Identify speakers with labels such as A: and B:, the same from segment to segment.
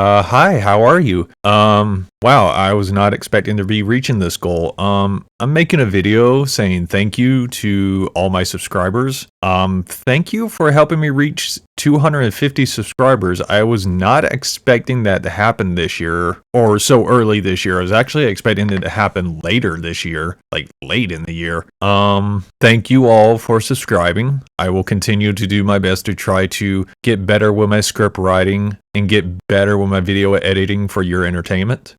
A: Hi, how are you? Wow, I was not expecting to be reaching this goal. I'm making a video saying thank you to all my subscribers. Thank you for helping me reach 250 subscribers. I was not expecting that to happen this year, or so early this year. I was actually expecting it to happen later this year, like late in the year. Thank you all for subscribing. I will continue to do my best to try to get better with my script writing and get better with my video editing for your entertainment.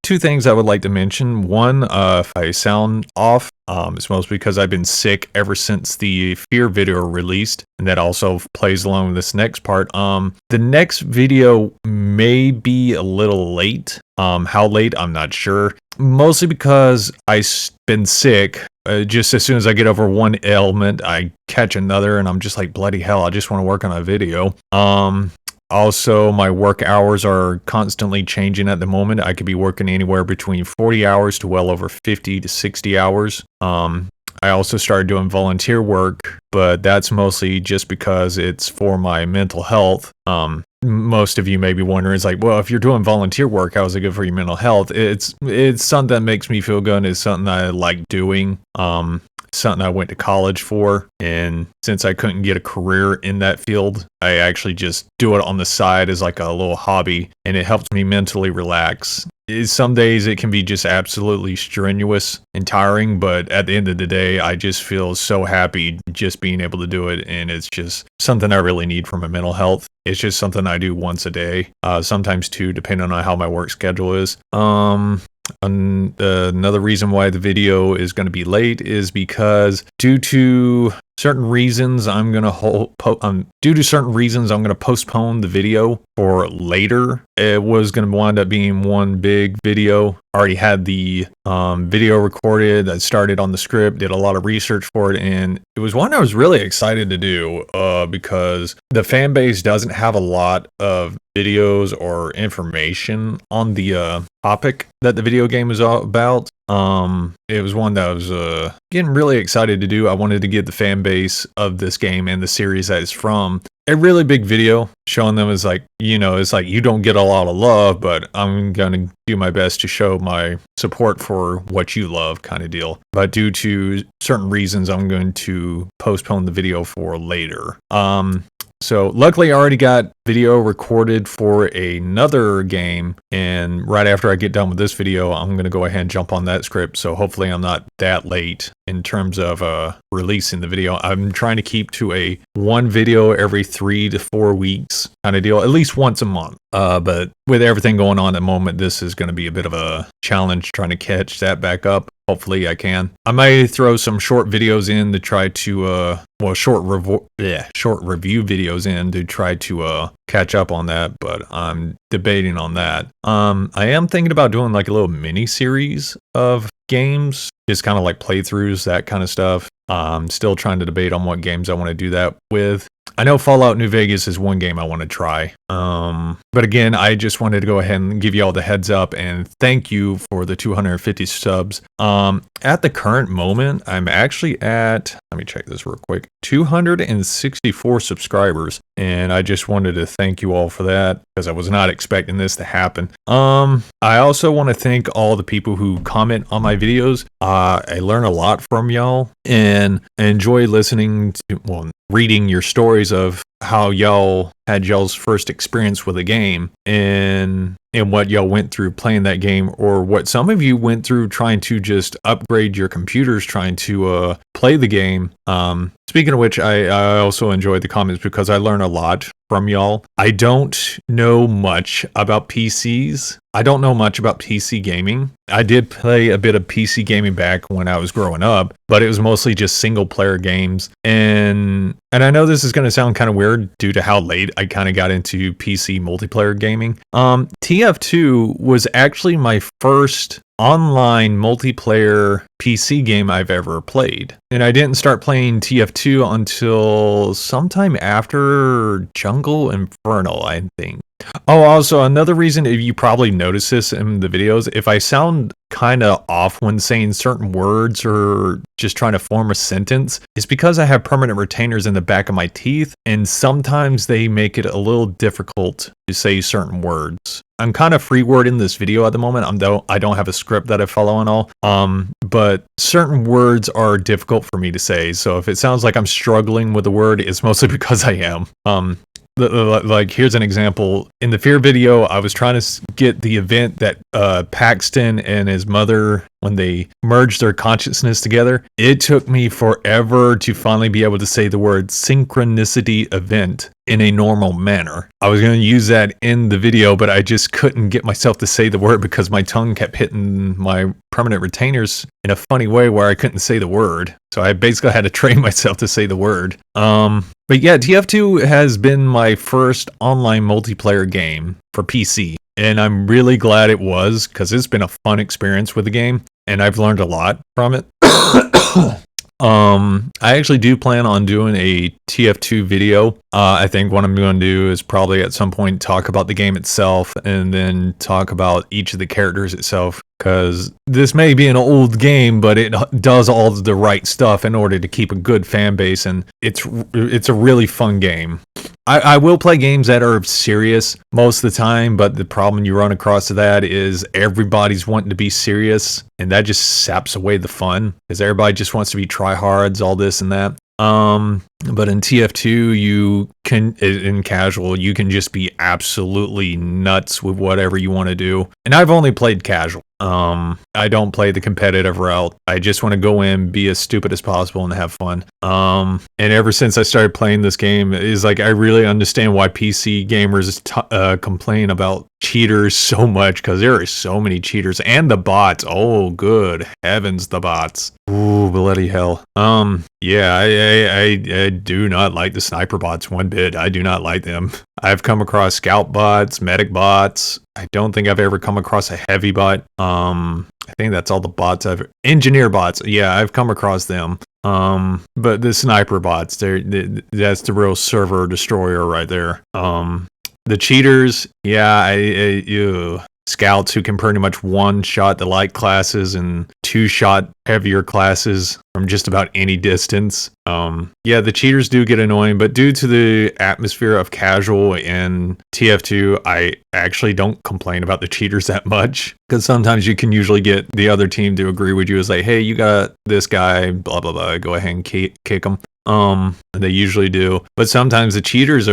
A: Two things I would like to mention. One, if I sound off, it's mostly because I've been sick ever since the Fear video released, and that also plays along with this next part. The next video may be a little late. How late, I'm not sure. Mostly because I've been sick. Just as soon as I get over one ailment, I catch another, and I'm just like, bloody hell, I just want to work on a video. Also, my work hours are constantly changing at the moment. I could be working anywhere between 40 hours to well over 50 to 60 hours. I also started doing volunteer work, but that's mostly just because it's for my mental health. Most of you may be wondering, it's like, well, if you're doing volunteer work, how is it good for your mental health? It's something that makes me feel good. It's something I like doing. Something I went to college for, and since I couldn't get a career in that field, I actually just do it on the side as like a little hobby, and it helps me mentally relax. Some days it can be just absolutely strenuous and tiring, but at the end of the day, I just feel so happy just being able to do it, and it's just something I really need for my mental health. It's just something I do once a day, sometimes two, depending on how my work schedule is. Another reason why the video is going to be late is because due to certain reasons, I'm going to postpone the video for later. It was going to wind up being one big video. I already had the video recorded. I started on the script, did a lot of research for it, and it was one I was really excited to do because the fan base doesn't have a lot of videos or information on the topic that the video game is all about. It was one that I was getting really excited to do. I wanted to give the fan base of this game and the series that it's from a really big video showing them as like, it's like you don't get a lot of love, but I'm going to do my best to show my support for what you love kind of deal. But due to certain reasons, I'm going to postpone the video for later. So luckily I already got video recorded for another game, and right after I get done with this video, I'm going to go ahead and jump on that script. So hopefully I'm not that late in terms of releasing the video. I'm trying to keep to a one video every 3 to 4 weeks kind of deal, at least once a month. But with everything going on at the moment, this is going to be a bit of a challenge trying to catch that back up. Hopefully I can. I might throw some short videos in to try to, short review videos in to try to catch up on that, but I'm debating on that. I am thinking about doing like a little mini series of games, just kind of like playthroughs, that kind of stuff. I'm still trying to debate on what games I want to do that with. I know Fallout New Vegas is one game I want to try. But again, I just wanted to go ahead and give you all the heads up and thank you for the 250 subs. At the current moment, I'm actually at, let me check this real quick, 264 subscribers. And I just wanted to thank you all for that because I was not expecting this to happen. I also want to thank all the people who comment on my videos. I learn a lot from y'all and enjoy listening to, reading your stories of how y'all had y'all's first experience with a game and what y'all went through playing that game, or what some of you went through trying to just upgrade your computers trying to play the game. Speaking of which, I also enjoyed the comments because I learned a lot from y'all. I don't know much about PCs. I don't know much about PC gaming. I did play a bit of PC gaming back when I was growing up, but it was mostly just single player games. And I know this is going to sound kind of weird due to how late I kind of got into PC multiplayer gaming. TF2 was actually my first online multiplayer PC game I've ever played. And I didn't start playing TF2 until sometime after Jungle Inferno, I think. Oh, also another reason, if you probably notice this in the videos, if I sound kind of off when saying certain words or just trying to form a sentence, it's because I have permanent retainers in the back of my teeth, and sometimes they make it a little difficult to say certain words. I'm kind of free wording this video at the moment. I don't have a script that I follow and all. But certain words are difficult for me to say. So if it sounds like I'm struggling with a word, it's mostly because I am. Like, here's an example. In the Fear video, I was trying to get the event that Paxton and his mother, when they merged their consciousness together. It took me forever to finally be able to say the word synchronicity event in a normal manner. I was going to use that in the video, but I just couldn't get myself to say the word because my tongue kept hitting my permanent retainers in a funny way where I couldn't say the word. So I basically had to train myself to say the word. But yeah, TF2 has been my first online multiplayer game for PC. And I'm really glad it was, because it's been a fun experience with the game, and I've learned a lot from it. I actually do plan on doing a TF2 video. I think what I'm going to do is probably at some point talk about the game itself and then talk about each of the characters itself, because this may be an old game, but it does all the right stuff in order to keep a good fan base, and it's a really fun game. I will play games that are serious most of the time, but the problem you run across to that is everybody's wanting to be serious, and that just saps away the fun, because everybody just wants to be tryhards, all this and that. But in TF2, you can, in casual, you can just be absolutely nuts with whatever you want to do. And I've only played casual. I don't play the competitive route. I just want to go in, be as stupid as possible, and have fun. And ever since I started playing this game, is like I really understand why PC gamers complain about cheaters so much, because there are so many cheaters, and the bots. Oh, good heavens, the bots. Ooh, bloody hell. Yeah, I do not like the sniper bots one bit. I do not like them. I've come across scout bots, medic bots. I don't think I've ever come across a heavy bot. I think that's all the bots engineer bots. Yeah, I've come across them. But the sniper bots, that's the real server destroyer right there. The cheaters, yeah, scouts who can pretty much one-shot the light classes and two-shot heavier classes from just about any distance. Yeah, the cheaters do get annoying, but due to the atmosphere of casual and TF2, I actually don't complain about the cheaters that much, because sometimes you can usually get the other team to agree with you as like, hey, you got this guy, blah, blah, blah, go ahead and kick him. They usually do, but sometimes the cheaters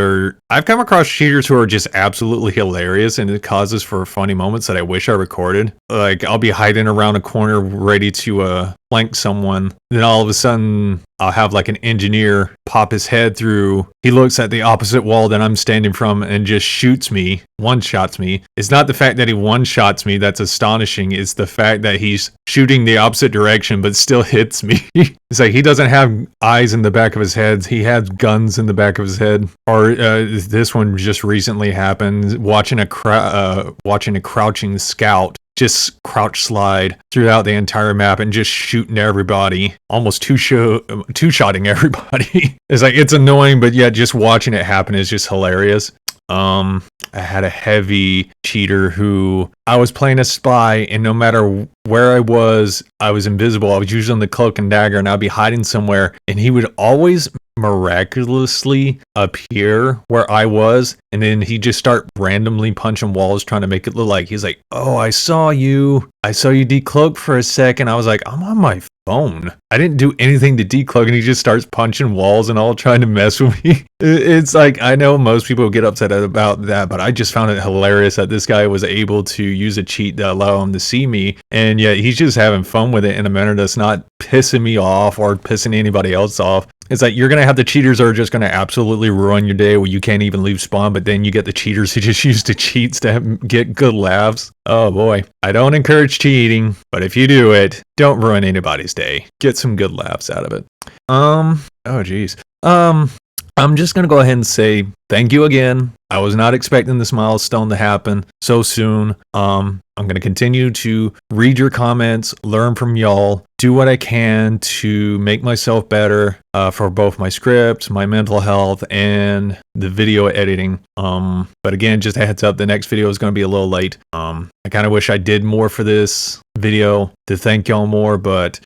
A: I've come across cheaters who are just absolutely hilarious, and it causes for funny moments that I wish I recorded. Like, I'll be hiding around a corner ready to flank someone, then all of a sudden I'll have like an engineer pop his head through. He looks at the opposite wall that I'm standing from and just shoots me, one-shots me. It's not the fact that he one-shots me that's astonishing. It's the fact that he's shooting the opposite direction but still hits me. It's like he doesn't have eyes in the back of his head. He has guns in the back of his head. Or this one just recently happened, watching a crouching scout just crouch slide throughout the entire map and just shooting everybody, almost two-shotting everybody. It's like, it's annoying, but yet just watching it happen is just hilarious. I had a heavy cheater who I was playing a spy, and no matter where I was invisible. I was using the cloak and dagger, and I'd be hiding somewhere, and he would always miraculously appear where I was, and then he'd just start randomly punching walls, trying to make it look like he's like, oh, I saw you decloak for a second. I was like, I'm on my phone. I didn't do anything to decloak, and he just starts punching walls and all, trying to mess with me. It's like, I know most people get upset about that, but I just found it hilarious that this guy was able to use a cheat that allowed him to see me, and yet he's just having fun with it in a manner that's not pissing me off or pissing anybody else off. It's like, you're going to have the cheaters that are just going to absolutely ruin your day where you can't even leave spawn, but then you get the cheaters who just use the cheats to get good laughs. Oh boy. I don't encourage cheating, but if you do it, don't ruin anybody's day. Get some good laughs out of it. Oh geez. I'm just going to go ahead and say thank you again. I was not expecting this milestone to happen so soon. I'm I'm going to continue to read your comments, learn from y'all, do what I can to make myself better for both my scripts, my mental health, and the video editing. But again, just a heads up, the next video is going to be a little late. I kind of wish I did more for this video to thank y'all more, but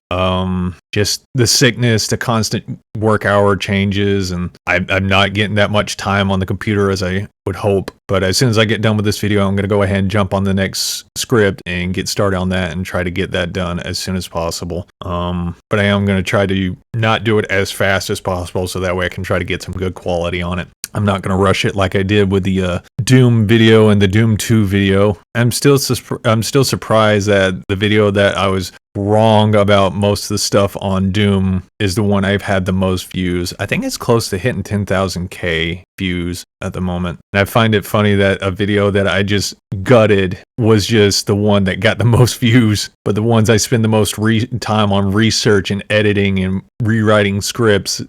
A: just the sickness, the constant work hour changes, and I'm not getting that much time on the computer as I would hope. But as soon as I get done with this video, I'm going to go ahead and jump on the next script and get started on that and try to get that done as soon as possible. But I am going to try to not do it as fast as possible, so that way I can try to get some good quality on it. I'm not going to rush it like I did with the Doom video and the Doom 2 video. I'm still surprised that the video that I was wrong about most of the stuff on Doom is the one I've had the most views. I think it's close to hitting 10,000K views at the moment. And I find it funny that a video that I just gutted was just the one that got the most views, but the ones I spend the most time on research and editing and rewriting scripts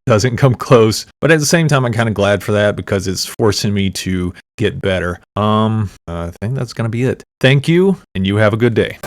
A: doesn't come close. But at the same time, I'm kind of glad for that because it's forcing me to get better. I think that's going to be it. Thank you, and you have a good day.